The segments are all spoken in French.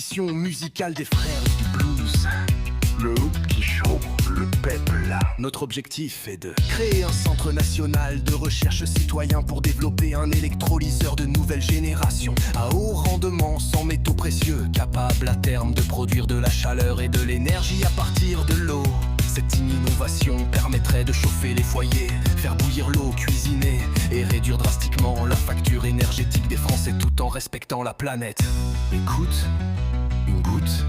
tradition musicale des frères du blues. Le petit show, le peuple. Notre objectif est de créer un centre national de recherche citoyen pour développer un électrolyseur de nouvelle génération à haut rendement, sans métaux précieux, capable à terme de produire de la chaleur et de l'énergie à partir de l'eau. Cette innovation permettrait de chauffer les foyers, faire bouillir l'eau, cuisiner et réduire drastiquement la facture énergétique des Français tout en respectant la planète. Écoute, une goutte,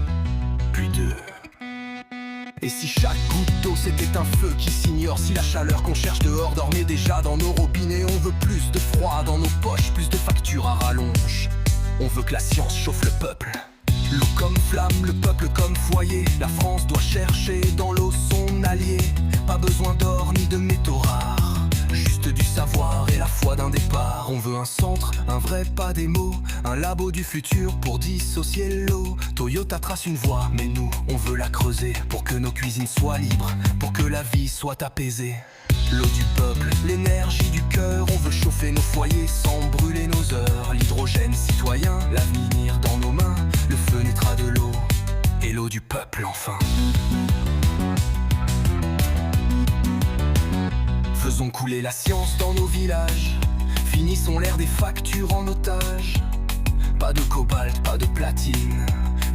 puis deux. Et si chaque goutte d'eau c'était un feu qui s'ignore, si la chaleur qu'on cherche dehors dormait déjà dans nos robinets, on veut plus de froid dans nos poches, plus de factures à rallonge. On veut que la science chauffe le peuple. L'eau comme flamme, le peuple comme foyer. La France doit chercher dans l'eau son allié. Pas besoin d'or ni de métaux rares, juste du savoir et la foi d'un départ. On veut un centre, un vrai pas des mots, un labo du futur pour dissocier l'eau. Toyota trace une voie, mais nous, on veut la creuser pour que nos cuisines soient libres, pour que la vie soit apaisée. L'eau du peuple, l'énergie du cœur, on veut chauffer nos foyers sans brûler nos heures. L'hydrogène citoyen, l'avenir dans nos mains, le feu naîtra de l'eau, et l'eau du peuple enfin. Faisons couler la science dans nos villages, finissons l'ère des factures en otage. Pas de cobalt, pas de platine,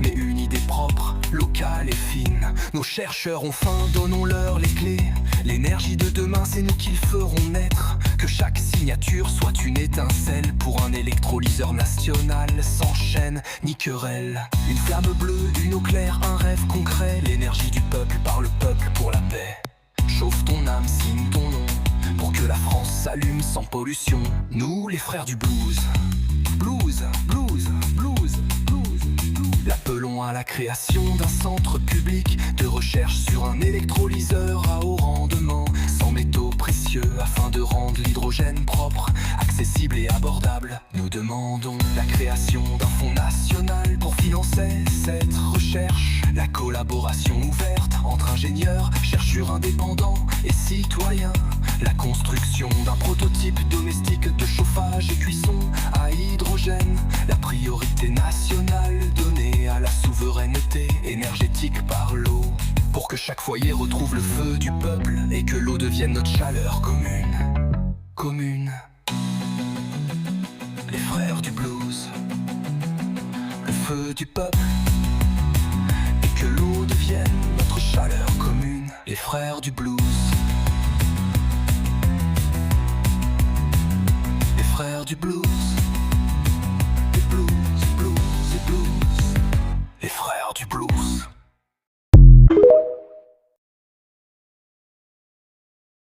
mais une idée propre, locale et fine. Nos chercheurs ont faim, donnons-leur les clés. L'énergie de demain, c'est nous qui le ferons naître. Que chaque signature soit une étincelle pour un électrolyseur national, sans chaîne ni querelle. Une flamme bleue, une eau claire, un rêve concret. L'énergie du peuple par le peuple pour la paix. Chauffe ton âme, signe ton nom, pour que la France s'allume sans pollution. Nous, les frères du blues. Blues, blues, blues, blues, blues. L'appelons à la création d'un centre public de recherche sur un électrolyseur à haut rendement, sans métaux précieux, afin de rendre l'hydrogène propre, accessible et abordable. Nous demandons la création d'un fonds national pour financer cette recherche. La collaboration ouverte entre ingénieurs, chercheurs indépendants et citoyens. La construction d'un prototype domestique de chauffage et cuisson à hydrogène. La priorité nationale donnée à la souveraineté énergétique par l'eau, pour que chaque foyer retrouve le feu du peuple et que l'eau devienne notre chaleur commune. Commune. Les frères du blues. Le feu du peuple et que l'eau devienne notre chaleur commune. Les frères du blues. Les frères du blues.